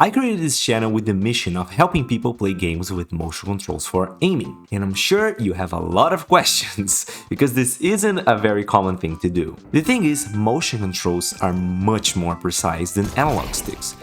I created this channel with the mission of helping people play games with motion controls for aiming. And I'm sure you have a lot of questions, because this isn't a very common thing to do. The thing is, motion controls are much more precise than analog sticks.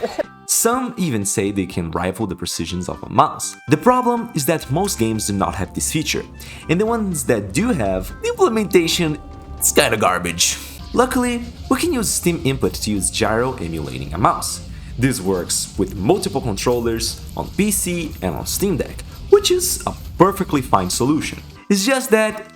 Some even say they can rival the precisions of a mouse. The problem is that most games do not have this feature, and the ones that do have, the implementation is kinda garbage. Luckily, we can use Steam input to use gyro emulating a mouse. This works with multiple controllers on PC and on Steam Deck, which is a perfectly fine solution. It's just that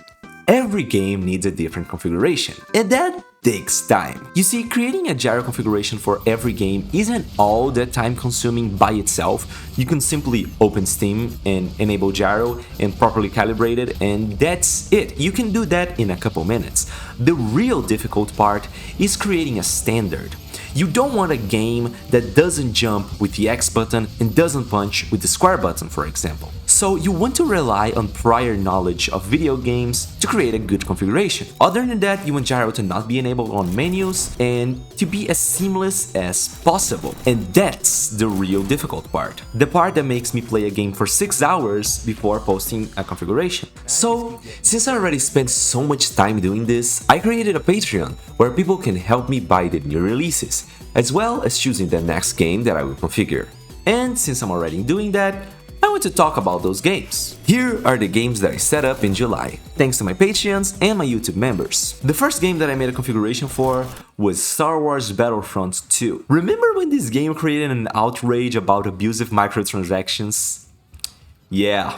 every game needs a different configuration, and that takes time. You see, creating a gyro configuration for every game isn't all that time consuming by itself. You can simply open Steam and enable gyro and properly calibrate it, and that's it. You can do that in a couple minutes. The real difficult part is creating a standard. You don't want a game that doesn't jump with the X button and doesn't punch with the square button, for example. So you want to rely on prior knowledge of video games to create a good configuration. Other than that, you want gyro to not be enabled on menus and to be as seamless as possible. And that's the real difficult part. The part that makes me play a game for 6 hours before posting a configuration. So, since I already spent so much time doing this, I created a Patreon where people can help me buy the new releases, as well as choosing the next game that I will configure. And since I'm already doing that, I want to talk about those games. Here are the games that I set up in July, thanks to my Patreons and my YouTube members. The first game that I made a configuration for was Star Wars Battlefront 2. Remember when this game created an outrage about abusive microtransactions? Yeah,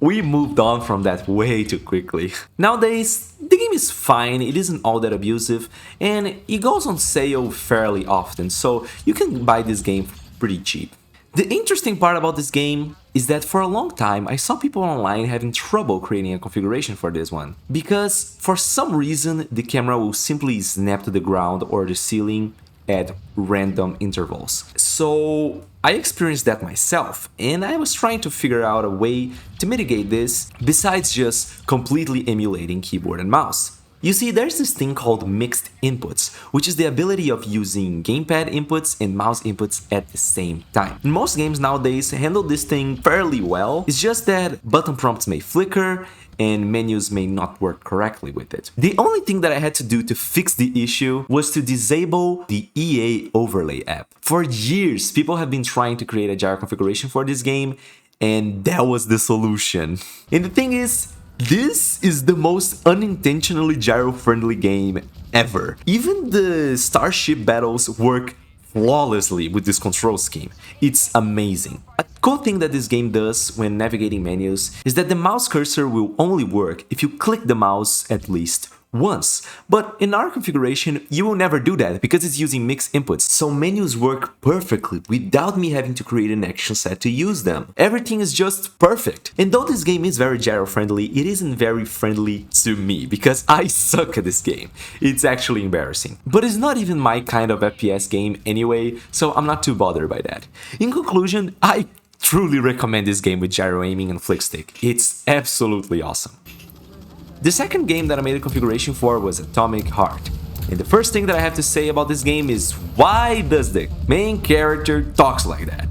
we moved on from that way too quickly. Nowadays, the game is fine, it isn't all that abusive, and it goes on sale fairly often, so you can buy this game pretty cheap. The interesting part about this game is that for a long time I saw people online having trouble creating a configuration for this one, because for some reason the camera will simply snap to the ground or the ceiling at random intervals. So I experienced that myself, and I was trying to figure out a way to mitigate this besides just completely emulating keyboard and mouse. You see, there's this thing called mixed inputs, which is the ability of using gamepad inputs and mouse inputs at the same time. Most games nowadays handle this thing fairly well, it's just that button prompts may flicker and menus may not work correctly with it. The only thing that I had to do to fix the issue was to disable the EA overlay app. For years, people have been trying to create a gyro configuration for this game, and that was the solution. And the thing is, this is the most unintentionally gyro-friendly game ever. Even the starship battles work flawlessly with this control scheme. It's amazing. A cool thing that this game does when navigating menus is that the mouse cursor will only work if you click the mouse at least once. But in our configuration, you will never do that because it's using mixed inputs, so menus work perfectly without me having to create an action set to use them. Everything is just perfect. And though this game is very gyro friendly, it isn't very friendly to me because I suck at this game. It's actually embarrassing. But it's not even my kind of FPS game anyway, so I'm not too bothered by that. In conclusion, I truly recommend this game with gyro aiming and FlickStick. It's absolutely awesome. The second game that I made a configuration for was Atomic Heart. And the first thing that I have to say about this game is, why does the main character talks like that?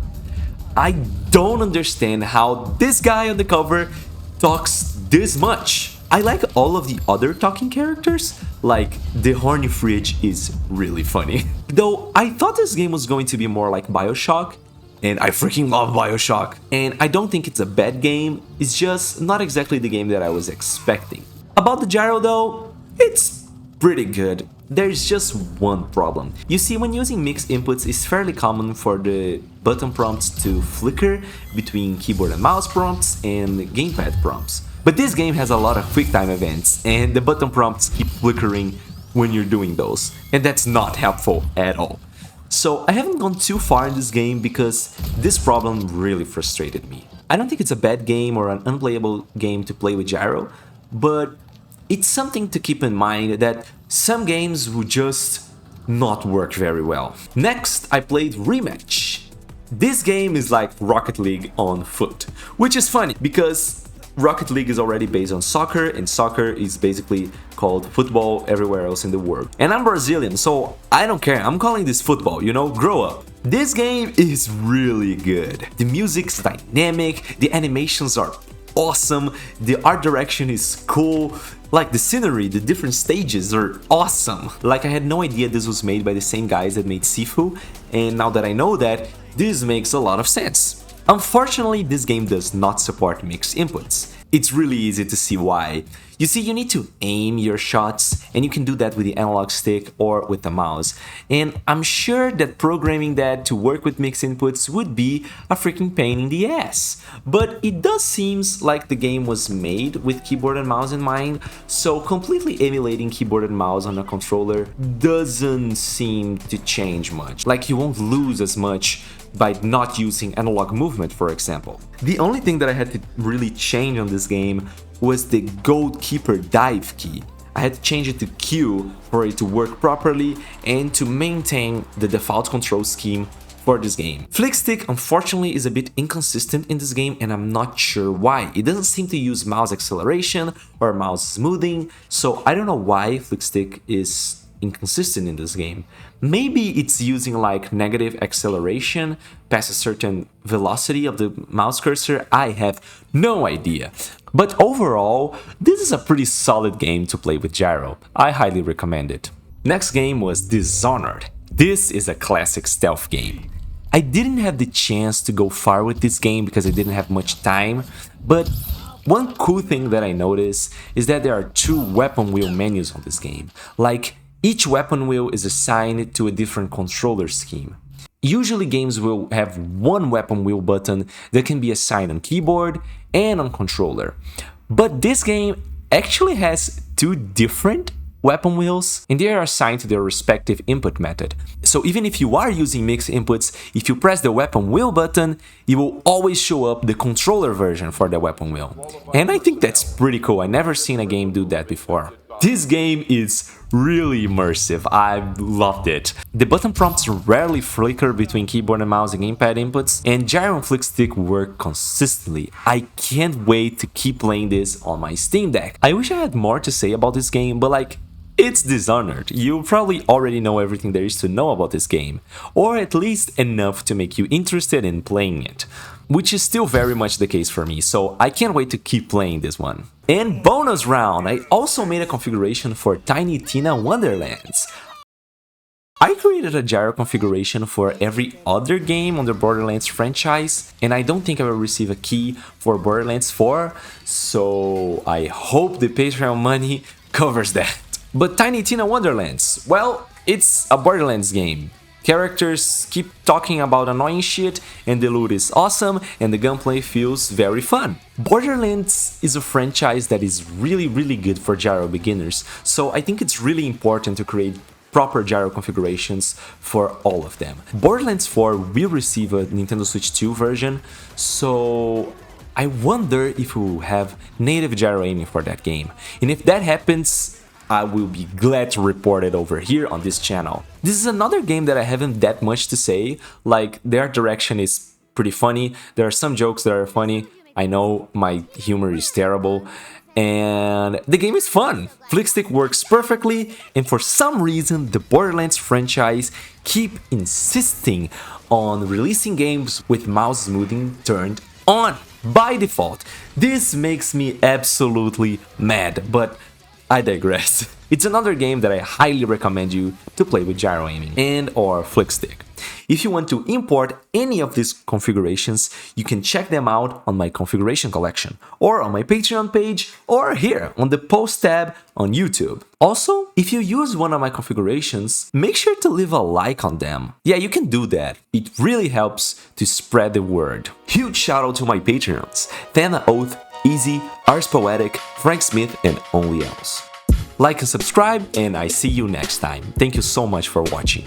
I don't understand how this guy on the cover talks this much. I like all of the other talking characters, like the horny fridge is really funny. Though I thought this game was going to be more like BioShock, and I freaking love BioShock. And I don't think it's a bad game, it's just not exactly the game that I was expecting. About the gyro though, it's pretty good. There's just one problem. You see, when using mixed inputs, it's fairly common for the button prompts to flicker between keyboard and mouse prompts and gamepad prompts. But this game has a lot of QuickTime events, and the button prompts keep flickering when you're doing those, and that's not helpful at all. So I haven't gone too far in this game because this problem really frustrated me. I don't think it's a bad game or an unplayable game to play with gyro, but it's something to keep in mind that some games will just not work very well. Next, I played Rematch. This game is like Rocket League on foot, which is funny because Rocket League is already based on soccer, and soccer is basically called football everywhere else in the world. And I'm Brazilian, so I don't care, I'm calling this football, you know, grow up. This game is really good. The music's dynamic, the animations are awesome, the art direction is cool, like the scenery, the different stages are awesome. Like, I had no idea this was made by the same guys that made Sifu, and now that I know that, this makes a lot of sense. Unfortunately, this game does not support mixed inputs. It's really easy to see why. You see, you need to aim your shots, and you can do that with the analog stick or with the mouse. And I'm sure that programming that to work with mixed inputs would be a freaking pain in the ass. But it does seem like the game was made with keyboard and mouse in mind, so completely emulating keyboard and mouse on a controller doesn't seem to change much. Like, you won't lose as much by not using analog movement, for example. The only thing that I had to really change on this game was the Goalkeeper dive key. I had to change it to Q for it to work properly and to maintain the default control scheme for this game. FlickStick unfortunately is a bit inconsistent in this game, and I'm not sure why. It doesn't seem to use mouse acceleration or mouse smoothing, so I don't know why FlickStick is inconsistent in this game. Maybe it's using like negative acceleration past a certain velocity of the mouse cursor, I have no idea. But overall, this is a pretty solid game to play with gyro. I highly recommend it. Next game was Dishonored. This is a classic stealth game. I didn't have the chance to go far with this game because I didn't have much time, but one cool thing that I noticed is that there are 2 weapon wheel menus on this game. Like, each weapon wheel is assigned to a different controller scheme. Usually games will have one weapon wheel button that can be assigned on keyboard and on controller. But this game actually has 2 different weapon wheels, and they are assigned to their respective input method. So even if you are using mixed inputs, if you press the weapon wheel button, it will always show up the controller version for the weapon wheel. And I think that's pretty cool. I never seen a game do that before. This game is really immersive, I loved it. The button prompts rarely flicker between keyboard and mouse and gamepad inputs, and gyro and flickstick work consistently. I can't wait to keep playing this on my Steam Deck. I wish I had more to say about this game, but like, it's Dishonored. You probably already know everything there is to know about this game, or at least enough to make you interested in playing it, which is still very much the case for me, so I can't wait to keep playing this one. And bonus round, I also made a configuration for Tiny Tina Wonderlands. I created a gyro configuration for every other game on the Borderlands franchise, and I don't think I will receive a key for Borderlands 4, so I hope the Patreon money covers that. But Tiny Tina Wonderlands, well, it's a Borderlands game. Characters keep talking about annoying shit, and the loot is awesome, and the gunplay feels very fun. Borderlands is a franchise that is really good for gyro beginners, so I think it's really important to create proper gyro configurations for all of them. Borderlands 4 will receive a Nintendo Switch 2 version, so I wonder if we will have native gyro aiming for that game. And if that happens, I will be glad to report it over here on this channel. This is another game that I haven't that much to say, like their direction is pretty funny, there are some jokes that are funny, I know my humor is terrible, and the game is fun. FlickStick works perfectly, and for some reason the Borderlands franchise keep insisting on releasing games with mouse smoothing turned on by default. This makes me absolutely mad, but I digress. It's another game that I highly recommend you to play with gyro aiming and or flickstick. If you want to import any of these configurations, you can check them out on my configuration collection, or on my Patreon page, or here on the post tab on YouTube. Also, if you use one of my configurations, make sure to leave a like on them. Yeah, you can do that. It really helps to spread the word. Huge shout out to my Patreons, Thana Oath, Easy, Ars Poetic, Frank Smith, and Only Else. Like and subscribe, and I see you next time. Thank you so much for watching.